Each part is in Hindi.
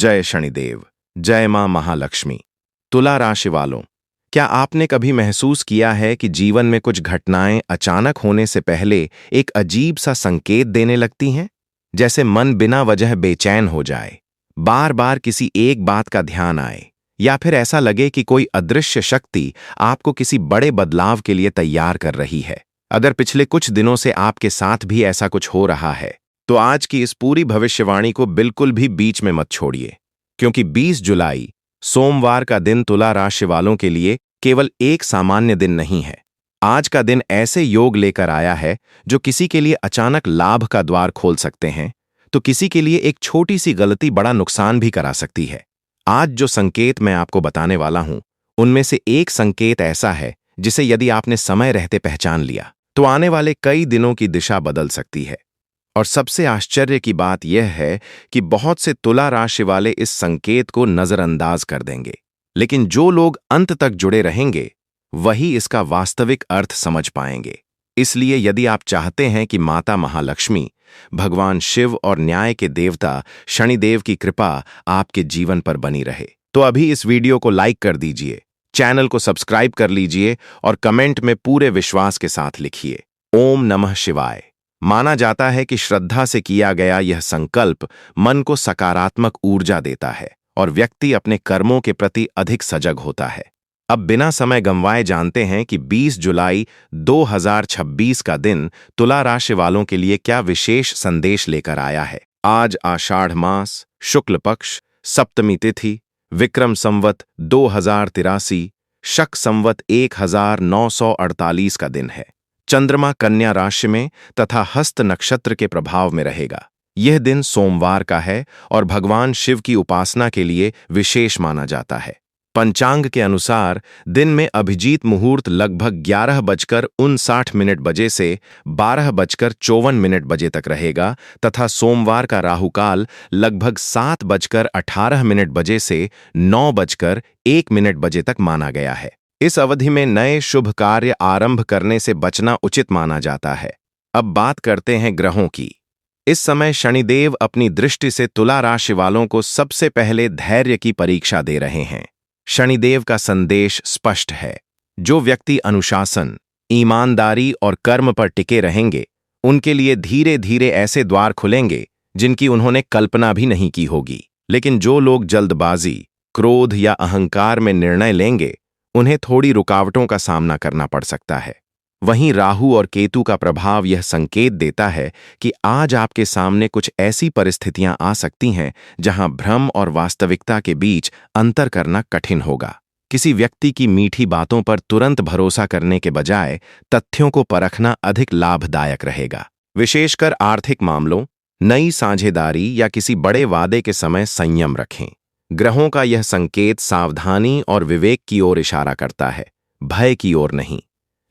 जय शनिदेव, जय मां महालक्ष्मी। तुला राशि वालों, क्या आपने कभी महसूस किया है कि जीवन में कुछ घटनाएं अचानक होने से पहले एक अजीब सा संकेत देने लगती हैं? जैसे मन बिना वजह बेचैन हो जाए, बार बार किसी एक बात का ध्यान आए, या फिर ऐसा लगे कि कोई अदृश्य शक्ति आपको किसी बड़े बदलाव के लिए तैयार कर रही है। अगर पिछले कुछ दिनों से आपके साथ भी ऐसा कुछ हो रहा है, तो आज की इस पूरी भविष्यवाणी को बिल्कुल भी बीच में मत छोड़िए, क्योंकि 20 जुलाई सोमवार का दिन तुला राशि वालों के लिए केवल एक सामान्य दिन नहीं है। आज का दिन ऐसे योग लेकर आया है जो किसी के लिए अचानक लाभ का द्वार खोल सकते हैं, तो किसी के लिए एक छोटी सी गलती बड़ा नुकसान भी करा सकती है। आज जो संकेत मैं आपको बताने वाला हूं, उनमें से एक संकेत ऐसा है जिसे यदि आपने समय रहते पहचान लिया, तो आने वाले कई दिनों की दिशा बदल सकती है। और सबसे आश्चर्य की बात यह है कि बहुत से तुला राशि वाले इस संकेत को नजरअंदाज कर देंगे, लेकिन जो लोग अंत तक जुड़े रहेंगे वही इसका वास्तविक अर्थ समझ पाएंगे। इसलिए यदि आप चाहते हैं कि माता महालक्ष्मी, भगवान शिव और न्याय के देवता शनिदेव की कृपा आपके जीवन पर बनी रहे, तो अभी इस वीडियो को लाइक कर दीजिए, चैनल को सब्सक्राइब कर लीजिए और कमेंट में पूरे विश्वास के साथ लिखिए ओम नमः शिवाय। माना जाता है कि श्रद्धा से किया गया यह संकल्प मन को सकारात्मक ऊर्जा देता है और व्यक्ति अपने कर्मों के प्रति अधिक सजग होता है। अब बिना समय गंवाए जानते हैं कि 20 जुलाई 2026 का दिन तुला राशि वालों के लिए क्या विशेष संदेश लेकर आया है। आज आषाढ़ मास, शुक्ल पक्ष, सप्तमी तिथि, विक्रम संवत 2083, शक संवत 1948 का दिन है। चंद्रमा कन्या राशि में तथा हस्त नक्षत्र के प्रभाव में रहेगा। यह दिन सोमवार का है और भगवान शिव की उपासना के लिए विशेष माना जाता है। पंचांग के अनुसार दिन में अभिजीत मुहूर्त लगभग 11:59 बजे से 12:54 बजे तक रहेगा तथा सोमवार का राहुकाल लगभग 7:18 बजे से 9:01 बजे तक माना गया है। इस अवधि में नए शुभ कार्य आरंभ करने से बचना उचित माना जाता है। अब बात करते हैं ग्रहों की। इस समय शनिदेव अपनी दृष्टि से तुला राशि वालों को सबसे पहले धैर्य की परीक्षा दे रहे हैं। शनिदेव का संदेश स्पष्ट है। जो व्यक्ति अनुशासन, ईमानदारी और कर्म पर टिके रहेंगे, उनके लिए धीरे धीरे ऐसे द्वार खुलेंगे जिनकी उन्होंने कल्पना भी नहीं की होगी। लेकिन जो लोग जल्दबाजी, क्रोध या अहंकार में निर्णय लेंगे, उन्हें थोड़ी रुकावटों का सामना करना पड़ सकता है। वहीं राहु और केतु का प्रभाव यह संकेत देता है कि आज आपके सामने कुछ ऐसी परिस्थितियां आ सकती हैं जहां भ्रम और वास्तविकता के बीच अंतर करना कठिन होगा। किसी व्यक्ति की मीठी बातों पर तुरंत भरोसा करने के बजाय तथ्यों को परखना अधिक लाभदायक रहेगा। विशेषकर आर्थिक मामलों, नई साझेदारी या किसी बड़े वादे के समय संयम रखें। ग्रहों का यह संकेत सावधानी और विवेक की ओर इशारा करता है, भय की ओर नहीं।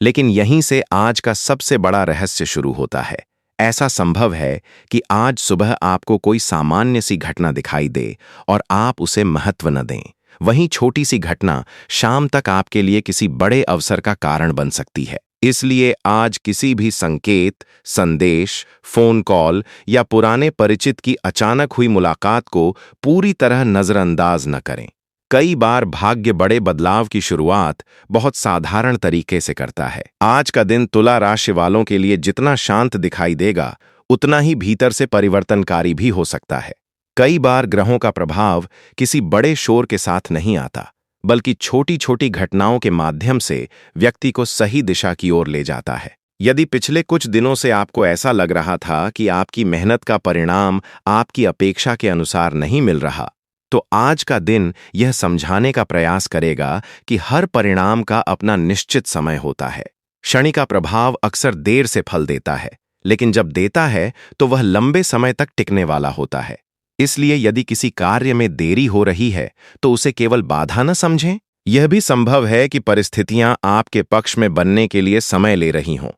लेकिन यहीं से आज का सबसे बड़ा रहस्य शुरू होता है। ऐसा संभव है कि आज सुबह आपको कोई सामान्य सी घटना दिखाई दे और आप उसे महत्व न दें। वहीं छोटी सी घटना शाम तक आपके लिए किसी बड़े अवसर का कारण बन सकती है। इसलिए आज किसी भी संकेत, संदेश, फोन कॉल या पुराने परिचित की अचानक हुई मुलाकात को पूरी तरह नजरअंदाज न करें। कई बार भाग्य बड़े बदलाव की शुरुआत बहुत साधारण तरीके से करता है। आज का दिन तुला राशि वालों के लिए जितना शांत दिखाई देगा, उतना ही भीतर से परिवर्तनकारी भी हो सकता है। कई बार ग्रहों का प्रभाव किसी बड़े शोर के साथ नहीं आता, बल्कि छोटी छोटी घटनाओं के माध्यम से व्यक्ति को सही दिशा की ओर ले जाता है। यदि पिछले कुछ दिनों से आपको ऐसा लग रहा था कि आपकी मेहनत का परिणाम आपकी अपेक्षा के अनुसार नहीं मिल रहा, तो आज का दिन यह समझाने का प्रयास करेगा कि हर परिणाम का अपना निश्चित समय होता है। शनि का प्रभाव अक्सर देर से फल देता है, लेकिन जब देता है तो वह लंबे समय तक टिकने वाला होता है। इसलिए यदि किसी कार्य में देरी हो रही है तो उसे केवल बाधा न समझें। यह भी संभव है कि परिस्थितियां आपके पक्ष में बनने के लिए समय ले रही हों।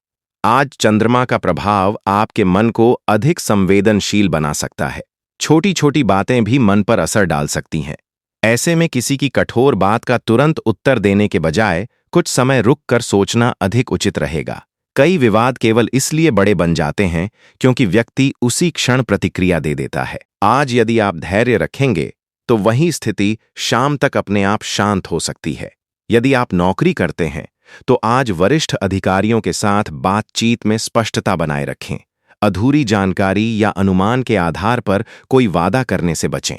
आज चंद्रमा का प्रभाव आपके मन को अधिक संवेदनशील बना सकता है। छोटी छोटी बातें भी मन पर असर डाल सकती हैं। ऐसे में किसी की कठोर बात का तुरंत उत्तर देने के बजाय कुछ समय रुक कर सोचना अधिक उचित रहेगा। कई विवाद केवल इसलिए बड़े बन जाते हैं क्योंकि व्यक्ति उसी क्षण प्रतिक्रिया दे देता है। आज यदि आप धैर्य रखेंगे तो वही स्थिति शाम तक अपने आप शांत हो सकती है। यदि आप नौकरी करते हैं तो आज वरिष्ठ अधिकारियों के साथ बातचीत में स्पष्टता बनाए रखें। अधूरी जानकारी या अनुमान के आधार पर कोई वादा करने से बचें।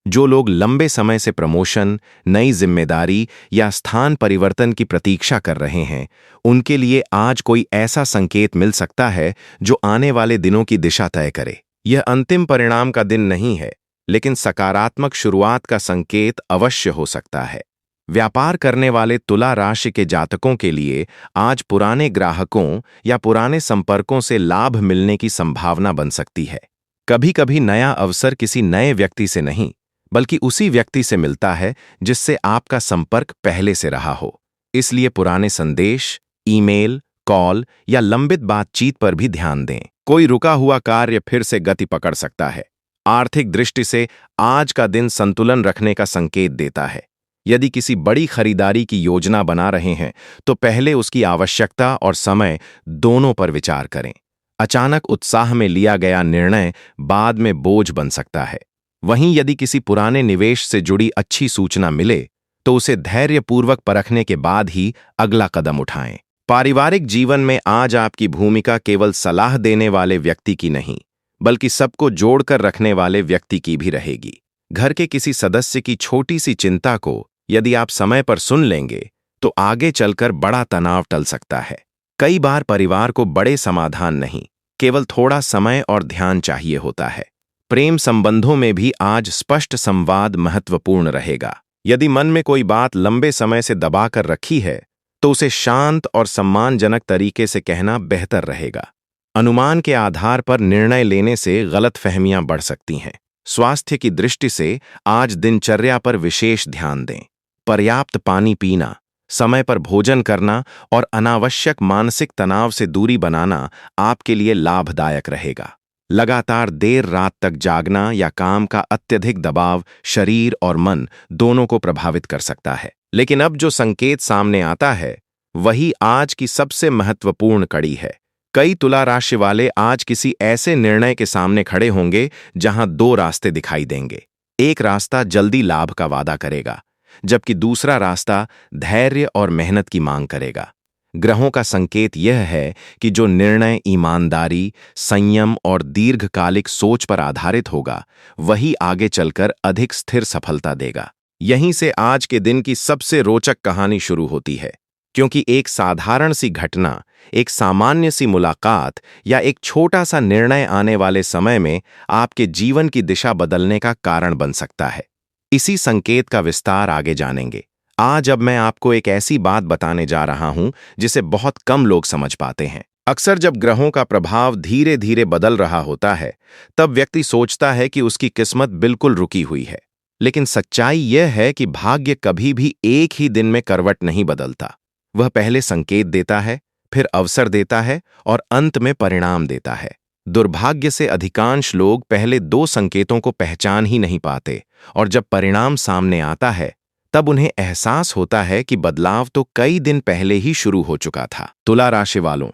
जो लोग लंबे समय से प्रमोशन, नई जिम्मेदारी या स्थान परिवर्तन की प्रतीक्षा कर रहे हैं, उनके लिए आज कोई ऐसा संकेत मिल सकता है जो आने वाले दिनों की दिशा तय करे। यह अंतिम परिणाम का दिन नहीं है, लेकिन सकारात्मक शुरुआत का संकेत अवश्य हो सकता है। व्यापार करने वाले तुला राशि के जातकों के लिए आज पुराने ग्राहकों या पुराने संपर्कों से लाभ मिलने की संभावना बन सकती है। कभी-कभी नया अवसर किसी नए व्यक्ति से नहीं, बल्कि उसी व्यक्ति से मिलता है जिससे आपका संपर्क पहले से रहा हो। इसलिए पुराने संदेश, ईमेल, कॉल या लंबित बातचीत पर भी ध्यान दें। कोई रुका हुआ कार्य फिर से गति पकड़ सकता है। आर्थिक दृष्टि से आज का दिन संतुलन रखने का संकेत देता है। यदि किसी बड़ी खरीदारी की योजना बना रहे हैं तो पहले उसकी आवश्यकता और समय दोनों पर विचार करें। अचानक उत्साह में लिया गया निर्णय बाद में बोझ बन सकता है। वहीं यदि किसी पुराने निवेश से जुड़ी अच्छी सूचना मिले तो उसे धैर्यपूर्वक परखने के बाद ही अगला कदम उठाएं। पारिवारिक जीवन में आज आपकी भूमिका केवल सलाह देने वाले व्यक्ति की नहीं, बल्कि सबको जोड़कर रखने वाले व्यक्ति की भी रहेगी। घर के किसी सदस्य की छोटी सी चिंता को यदि आप समय पर सुन लेंगे तो आगे चलकर बड़ा तनाव टल सकता है। कई बार परिवार को बड़े समाधान नहीं, केवल थोड़ा समय और ध्यान चाहिए होता है। प्रेम संबंधों में भी आज स्पष्ट संवाद महत्वपूर्ण रहेगा। यदि मन में कोई बात लंबे समय से दबा कर रखी है तो उसे शांत और सम्मानजनक तरीके से कहना बेहतर रहेगा। अनुमान के आधार पर निर्णय लेने से गलतफहमियां बढ़ सकती हैं। स्वास्थ्य की दृष्टि से आज दिनचर्या पर विशेष ध्यान दें। पर्याप्त पानी पीना, समय पर भोजन करना और अनावश्यक मानसिक तनाव से दूरी बनाना आपके लिए लाभदायक रहेगा। लगातार देर रात तक जागना या काम का अत्यधिक दबाव शरीर और मन दोनों को प्रभावित कर सकता है। लेकिन अब जो संकेत सामने आता है वही आज की सबसे महत्वपूर्ण कड़ी है। कई तुला राशि वाले आज किसी ऐसे निर्णय के सामने खड़े होंगे जहां दो रास्ते दिखाई देंगे। एक रास्ता जल्दी लाभ का वादा करेगा, जबकि दूसरा रास्ता धैर्य और मेहनत की मांग करेगा। ग्रहों का संकेत यह है कि जो निर्णय ईमानदारी, संयम और दीर्घकालिक सोच पर आधारित होगा, वही आगे चलकर अधिक स्थिर सफलता देगा। यहीं से आज के दिन की सबसे रोचक कहानी शुरू होती है, क्योंकि एक साधारण सी घटना, एक सामान्य सी मुलाकात या एक छोटा सा निर्णय आने वाले समय में आपके जीवन की दिशा बदलने का कारण बन सकता है। इसी संकेत का विस्तार आगे जानेंगे। आज अब मैं आपको एक ऐसी बात बताने जा रहा हूं जिसे बहुत कम लोग समझ पाते हैं। अक्सर जब ग्रहों का प्रभाव धीरे धीरे बदल रहा होता है, तब व्यक्ति सोचता है कि उसकी किस्मत बिल्कुल रुकी हुई है। लेकिन सच्चाई यह है कि भाग्य कभी भी एक ही दिन में करवट नहीं बदलता। वह पहले संकेत देता है, फिर अवसर देता है और अंत में परिणाम देता है। दुर्भाग्य से अधिकांश लोग पहले दो संकेतों को पहचान ही नहीं पाते, और जब परिणाम सामने आता है तब उन्हें एहसास होता है कि बदलाव तो कई दिन पहले ही शुरू हो चुका था। तुला राशि वालों,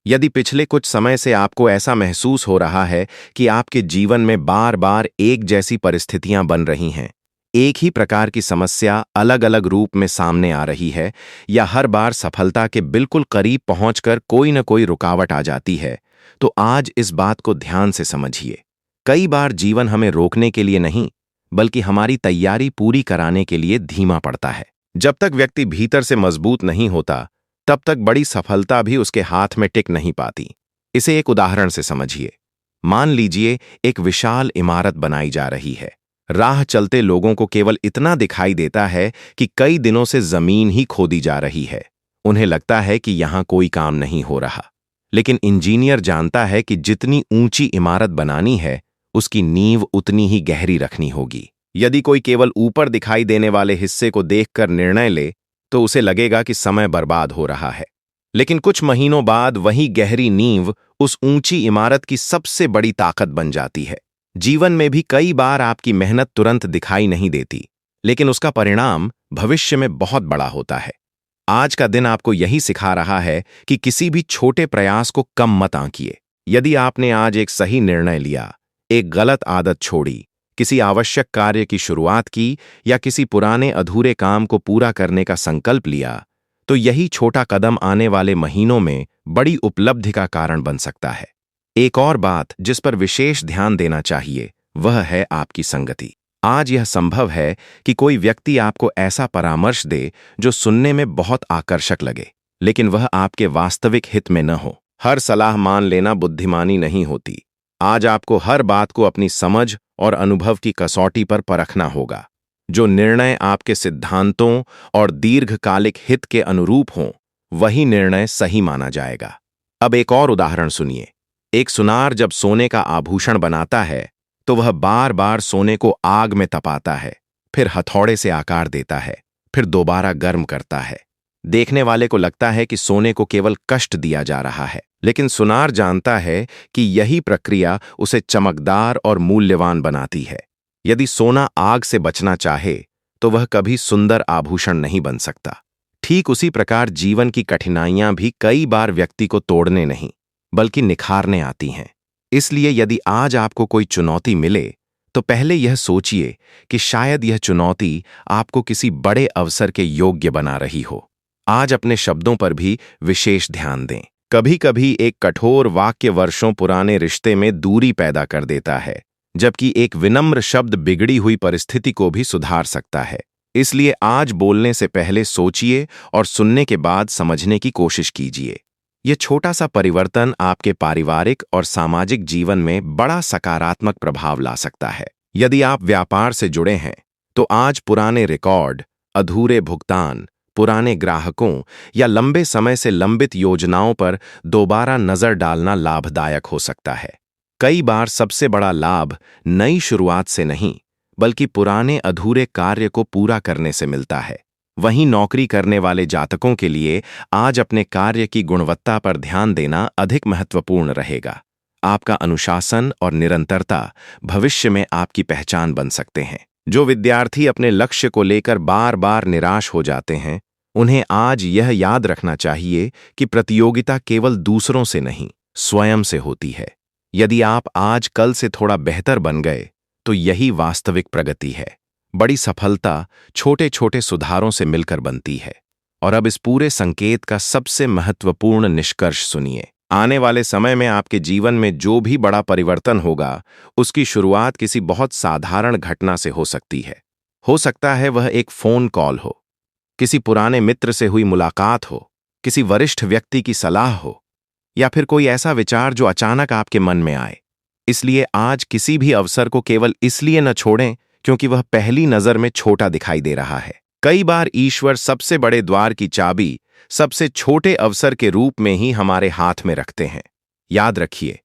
यदि पिछले कुछ समय से आपको ऐसा महसूस हो रहा है कि आपके जीवन में बार बार एक जैसी परिस्थितियां बन रही हैं, एक ही प्रकार की समस्या अलग अलग रूप में सामने आ रही है, या हर बार सफलता के बिल्कुल करीब पहुंचकर कोई न कोई रुकावट आ जाती है, तो आज इस बात को ध्यान से समझिए। कई बार जीवन हमें रोकने के लिए नहीं, बल्कि हमारी तैयारी पूरी कराने के लिए धीमा पड़ता है। जब तक व्यक्ति भीतर से मजबूत नहीं होता, तब तक बड़ी सफलता भी उसके हाथ में टिक नहीं पाती। इसे एक उदाहरण से समझिए। मान लीजिए एक विशाल इमारत बनाई जा रही है। राह चलते लोगों को केवल इतना दिखाई देता है कि कई दिनों से जमीन ही खोदी जा रही है। उन्हें लगता है कि यहां कोई काम नहीं हो रहा। लेकिन इंजीनियर जानता है कि जितनी ऊंची इमारत बनानी है, उसकी नींव उतनी ही गहरी रखनी होगी। यदि कोई केवल ऊपर दिखाई देने वाले हिस्से को देखकर निर्णय ले, तो उसे लगेगा कि समय बर्बाद हो रहा है। लेकिन कुछ महीनों बाद वही गहरी नींव उस ऊंची इमारत की सबसे बड़ी ताकत बन जाती है। जीवन में भी कई बार आपकी मेहनत तुरंत दिखाई नहीं देती, लेकिन उसका परिणाम भविष्य में बहुत बड़ा होता है। आज का दिन आपको यही सिखा रहा है कि किसी भी छोटे प्रयास को कम मत आंकिए। यदि आपने आज एक सही निर्णय लिया, एक गलत आदत छोड़ी किसी आवश्यक कार्य की शुरुआत की या किसी पुराने अधूरे काम को पूरा करने का संकल्प लिया, तो यही छोटा कदम आने वाले महीनों में बड़ी उपलब्धि का कारण बन सकता है। एक और बात जिस पर विशेष ध्यान देना चाहिए, वह है आपकी संगति। आज यह संभव है कि कोई व्यक्ति आपको ऐसा परामर्श दे जो सुनने में बहुत आकर्षक लगे, लेकिन वह आपके वास्तविक हित में न हो। हर सलाह मान लेना बुद्धिमानी नहीं होती। आज आपको हर बात को अपनी समझ और अनुभव की कसौटी पर परखना होगा। जो निर्णय आपके सिद्धांतों और दीर्घकालिक हित के अनुरूप हों, वही निर्णय सही माना जाएगा। अब एक और उदाहरण सुनिए। एक सुनार जब सोने का आभूषण बनाता है, तो वह बार बार सोने को आग में तपाता है, फिर हथौड़े से आकार देता है, फिर दोबारा गर्म करता है। देखने वाले को लगता है कि सोने को केवल कष्ट दिया जा रहा है, लेकिन सुनार जानता है कि यही प्रक्रिया उसे चमकदार और मूल्यवान बनाती है। यदि सोना आग से बचना चाहे, तो वह कभी सुंदर आभूषण नहीं बन सकता। ठीक उसी प्रकार जीवन की कठिनाइयां भी कई बार व्यक्ति को तोड़ने नहीं, बल्कि निखारने आती हैं। इसलिए यदि आज आपको कोई चुनौती मिले, तो पहले यह सोचिए कि शायद यह चुनौती आपको किसी बड़े अवसर के योग्य बना रही हो। आज अपने शब्दों पर भी विशेष ध्यान दें। कभी-कभी एक कठोर वाक्य वर्षों पुराने रिश्ते में दूरी पैदा कर देता है, जबकि एक विनम्र शब्द बिगड़ी हुई परिस्थिति को भी सुधार सकता है। इसलिए आज बोलने से पहले सोचिए और सुनने के बाद समझने की कोशिश कीजिए। यह छोटा सा परिवर्तन आपके पारिवारिक और सामाजिक जीवन में बड़ा सकारात्मक प्रभाव ला सकता है। यदि आप व्यापार से जुड़े हैं, तो आज पुराने रिकॉर्ड, अधूरे भुगतान, पुराने ग्राहकों या लंबे समय से लंबित योजनाओं पर दोबारा नजर डालना लाभदायक हो सकता है। कई बार सबसे बड़ा लाभ नई शुरुआत से नहीं, बल्कि पुराने अधूरे कार्य को पूरा करने से मिलता है। वहीं नौकरी करने वाले जातकों के लिए आज अपने कार्य की गुणवत्ता पर ध्यान देना अधिक महत्वपूर्ण रहेगा। आपका अनुशासन और निरंतरता भविष्य में आपकी पहचान बन सकते हैं। जो विद्यार्थी अपने लक्ष्य को लेकर बार बार निराश हो जाते हैं, उन्हें आज यह याद रखना चाहिए कि प्रतियोगिता केवल दूसरों से नहीं, स्वयं से होती है। यदि आप आज कल से थोड़ा बेहतर बन गए, तो यही वास्तविक प्रगति है। बड़ी सफलता छोटे छोटे सुधारों से मिलकर बनती है। और अब इस पूरे संकेत का सबसे महत्वपूर्ण निष्कर्ष सुनिए। आने वाले समय में आपके जीवन में जो भी बड़ा परिवर्तन होगा, उसकी शुरुआत किसी बहुत साधारण घटना से हो सकती है। हो सकता है वह एक फोन कॉल हो, किसी पुराने मित्र से हुई मुलाकात हो, किसी वरिष्ठ व्यक्ति की सलाह हो, या फिर कोई ऐसा विचार जो अचानक आपके मन में आए। इसलिए आज किसी भी अवसर को केवल इसलिए न छोड़ें क्योंकि वह पहली नजर में छोटा दिखाई दे रहा है। कई बार ईश्वर सबसे बड़े द्वार की चाबी सबसे छोटे अवसर के रूप में ही हमारे हाथ में रखते हैं। याद रखिए,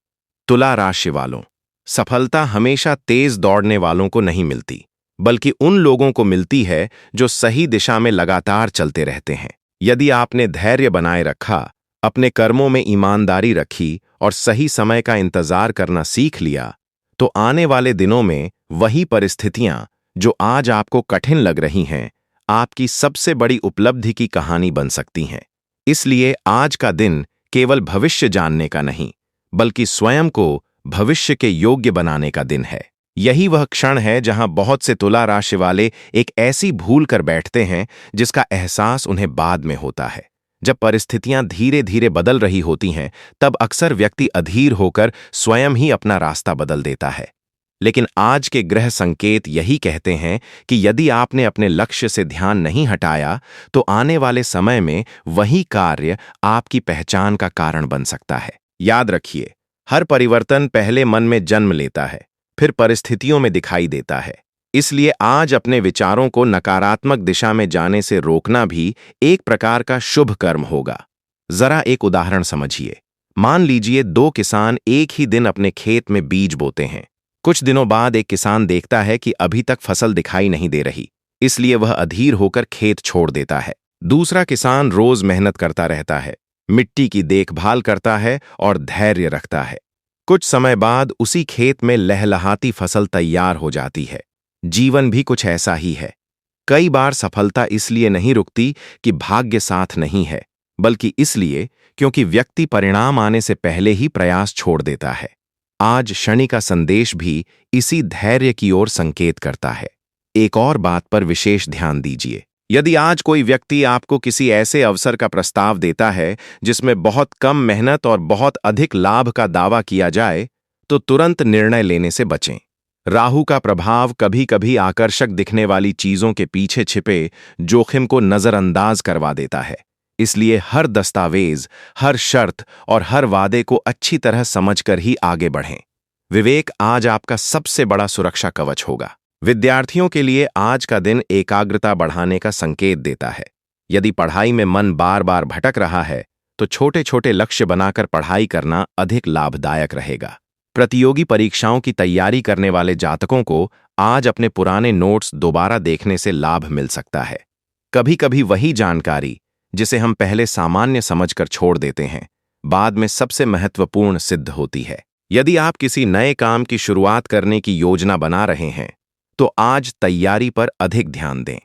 तुला राशि वालों, सफलता हमेशा तेज दौड़ने वालों को नहीं मिलती, बल्कि उन लोगों को मिलती है जो सही दिशा में लगातार चलते रहते हैं। यदि आपने धैर्य बनाए रखा, अपने कर्मों में ईमानदारी रखी और सही समय का इंतजार करना सीख लिया, तो आने वाले दिनों में वही परिस्थितियां जो आज आपको कठिन लग रही हैं, आपकी सबसे बड़ी उपलब्धि की कहानी बन सकती हैं। इसलिए आज का दिन केवल भविष्य जानने का नहीं, बल्कि स्वयं को भविष्य के योग्य बनाने का दिन है। यही वह क्षण है जहां बहुत से तुला राशि वाले एक ऐसी भूल कर बैठते हैं जिसका एहसास उन्हें बाद में होता है। जब परिस्थितियां धीरे धीरे बदल रही होती हैं, तब अक्सर व्यक्ति अधीर होकर स्वयं ही अपना रास्ता बदल देता है। लेकिन आज के ग्रह संकेत यही कहते हैं कि यदि आपने अपने लक्ष्य से ध्यान नहीं हटाया, तो आने वाले समय में वही कार्य आपकी पहचान का कारण बन सकता है। याद रखिए, हर परिवर्तन पहले मन में जन्म लेता है, फिर परिस्थितियों में दिखाई देता है। इसलिए आज अपने विचारों को नकारात्मक दिशा में जाने से रोकना भी एक प्रकार का शुभ कर्म होगा। जरा एक उदाहरण समझिए। मान लीजिए दो किसान एक ही दिन अपने खेत में बीज बोते हैं। कुछ दिनों बाद एक किसान देखता है कि अभी तक फसल दिखाई नहीं दे रही, इसलिए वह अधीर होकर खेत छोड़ देता है। दूसरा किसान रोज मेहनत करता रहता है, मिट्टी की देखभाल करता है और धैर्य रखता है। कुछ समय बाद उसी खेत में लहलहाती फसल तैयार हो जाती है। जीवन भी कुछ ऐसा ही है। कई बार सफलता इसलिए नहीं रुकती कि भाग्य साथ नहीं है, बल्कि इसलिए क्योंकि व्यक्ति परिणाम आने से पहले ही प्रयास छोड़ देता है। आज शनि का संदेश भी इसी धैर्य की ओर संकेत करता है। एक और बात पर विशेष ध्यान दीजिए। यदि आज कोई व्यक्ति आपको किसी ऐसे अवसर का प्रस्ताव देता है जिसमें बहुत कम मेहनत और बहुत अधिक लाभ का दावा किया जाए, तो तुरंत निर्णय लेने से बचें। राहु का प्रभाव कभी-कभी आकर्षक दिखने वाली चीजों के पीछे छिपे जोखिम को नजरअंदाज करवा देता है। इसलिए हर दस्तावेज, हर शर्त और हर वादे को अच्छी तरह समझकर ही आगे बढ़ें। विवेक आज आपका सबसे बड़ा सुरक्षा कवच होगा। विद्यार्थियों के लिए आज का दिन एकाग्रता बढ़ाने का संकेत देता है। यदि पढ़ाई में मन बार-बार भटक रहा है, तो छोटे-छोटे लक्ष्य बनाकर पढ़ाई करना अधिक लाभदायक रहेगा। प्रतियोगी परीक्षाओं की तैयारी करने वाले जातकों को आज अपने पुराने नोट्स दोबारा देखने से लाभ मिल सकता है। कभी-कभी वही जानकारी, जिसे हम पहले सामान्य समझकर छोड़ देते हैं, बाद में सबसे महत्वपूर्ण सिद्ध होती है। यदि आप किसी नए काम की शुरुआत करने की योजना बना रहे हैं, तो आज तैयारी पर अधिक ध्यान दें।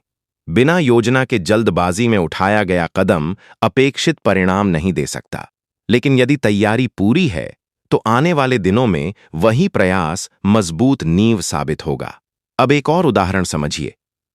बिना योजना के जल्दबाजी में उठाया गया कदम अपेक्षित परिणाम नहीं दे सकता। लेकिन यदि तैयारी पूरी है, तो आने वाले दिनों में वही प्रयास मजबूत नींव साबित होगा। अब एक और उदाहरण समझिए।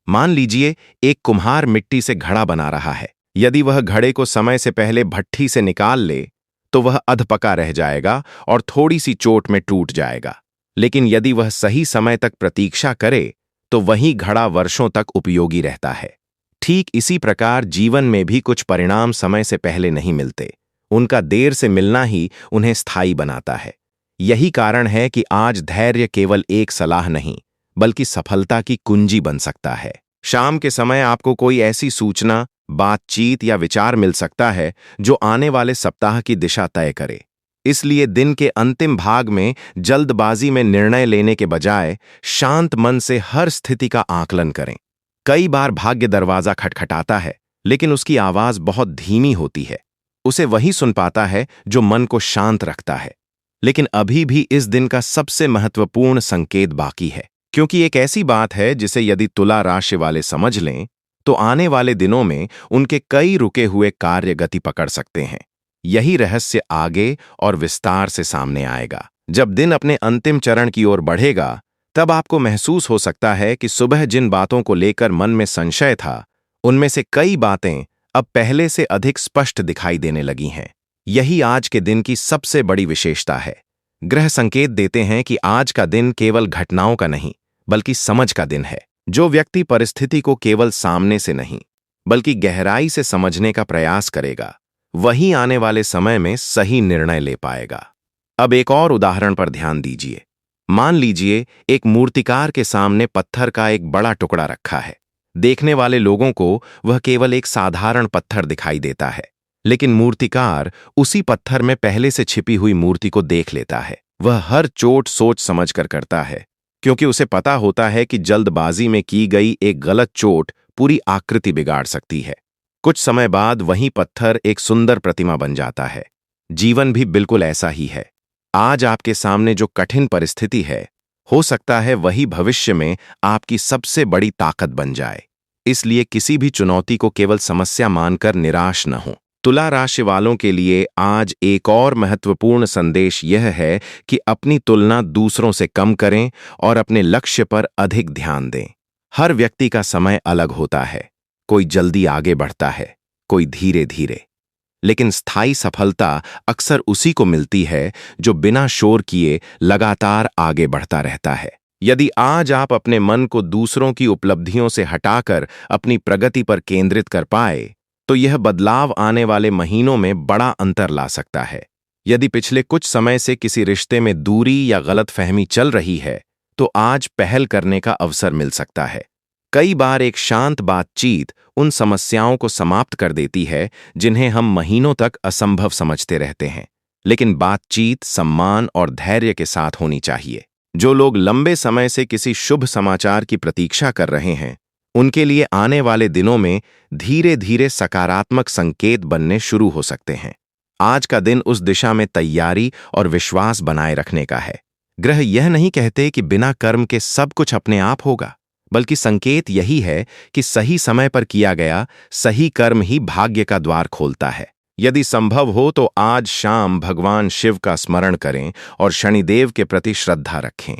मान लीजिए एक कुम्हार मिट्टी से घड़ा बना रहा है। यदि वह घड़े को समय से पहले भट्ठी से निकाल ले, तो वह अधपका रह जाएगा और थोड़ी सी चोट में टूट जाएगा। लेकिन यदि वह सही समय तक प्रतीक्षा करे, तो वही घड़ा वर्षों तक उपयोगी रहता है। ठीक इसी प्रकार जीवन में भी कुछ परिणाम समय से पहले नहीं मिलते। उनका देर से मिलना ही उन्हें स्थायी बनाता है। यही कारण है कि आज धैर्य केवल एक सलाह नहीं, बल्कि सफलता की कुंजी बन सकता है। शाम के समय आपको कोई ऐसी सूचना, बातचीत या विचार मिल सकता है जो आने वाले सप्ताह की दिशा तय करे। इसलिए दिन के अंतिम भाग में जल्दबाजी में निर्णय लेने के बजाय शांत मन से हर स्थिति का आकलन करें। कई बार भाग्य दरवाजा खटखटाता है, लेकिन उसकी आवाज बहुत धीमी होती है। उसे वही सुन पाता है जो मन को शांत रखता है। लेकिन अभी भी इस दिन का सबसे महत्वपूर्ण संकेत बाकी है, क्योंकि एक ऐसी बात है जिसे यदि तुला राशि वाले समझ लें, तो आने वाले दिनों में उनके कई रुके हुए कार्य गति पकड़ सकते हैं। यही रहस्य आगे और विस्तार से सामने आएगा। जब दिन अपने अंतिम चरण की ओर बढ़ेगा, तब आपको महसूस हो सकता है कि सुबह जिन बातों को लेकर मन में संशय था, उनमें से कई बातें अब पहले से अधिक स्पष्ट दिखाई देने लगी हैं। यही आज के दिन की सबसे बड़ी विशेषता है। ग्रह संकेत देते हैं कि आज का दिन केवल घटनाओं का नहीं, बल्कि समझ का दिन है। जो व्यक्ति परिस्थिति को केवल सामने से नहीं, बल्कि गहराई से समझने का प्रयास करेगा, वही आने वाले समय में सही निर्णय ले पाएगा। अब एक और उदाहरण पर ध्यान दीजिए। मान लीजिए एक मूर्तिकार के सामने पत्थर का एक बड़ा टुकड़ा रखा है। देखने वाले लोगों को वह केवल एक साधारण पत्थर दिखाई देता है, लेकिन मूर्तिकार उसी पत्थर में पहले से छिपी हुई मूर्ति को देख लेता है। वह हर चोट सोच समझकर करता है, क्योंकि उसे पता होता है कि जल्दबाजी में की गई एक गलत चोट पूरी आकृति बिगाड़ सकती है। कुछ समय बाद वही पत्थर एक सुंदर प्रतिमा बन जाता है। जीवन भी बिल्कुल ऐसा ही है। आज आपके सामने जो कठिन परिस्थिति है, हो सकता है वही भविष्य में आपकी सबसे बड़ी ताकत बन जाए। इसलिए किसी भी चुनौती को केवल समस्या मानकर निराश न हो। तुला राशि वालों के लिए आज एक और महत्वपूर्ण संदेश यह है कि अपनी तुलना दूसरों से कम करें और अपने लक्ष्य पर अधिक ध्यान दें। हर व्यक्ति का समय अलग होता है। कोई जल्दी आगे बढ़ता है, कोई धीरे धीरे। लेकिन स्थायी सफलता अक्सर उसी को मिलती है जो बिना शोर किए लगातार आगे बढ़ता रहता है। यदि आज आप अपने मन को दूसरों की उपलब्धियों से हटाकर अपनी प्रगति पर केंद्रित कर पाए, तो यह बदलाव आने वाले महीनों में बड़ा अंतर ला सकता है। यदि पिछले कुछ समय से किसी रिश्ते में दूरी या गलतफहमी चल रही है, तो आज पहल करने का अवसर मिल सकता है। कई बार एक शांत बातचीत उन समस्याओं को समाप्त कर देती है जिन्हें हम महीनों तक असंभव समझते रहते हैं। लेकिन बातचीत सम्मान और धैर्य के साथ होनी चाहिए। जो लोग लंबे समय से किसी शुभ समाचार की प्रतीक्षा कर रहे हैं, उनके लिए आने वाले दिनों में धीरे धीरे सकारात्मक संकेत बनने शुरू हो सकते हैं। आज का दिन उस दिशा में तैयारी और विश्वास बनाए रखने का है। ग्रह यह नहीं कहते कि बिना कर्म के सब कुछ अपने आप होगा, बल्कि संकेत यही है कि सही समय पर किया गया सही कर्म ही भाग्य का द्वार खोलता है। यदि संभव हो तो आज शाम भगवान शिव का स्मरण करें और शनिदेव के प्रति श्रद्धा रखें।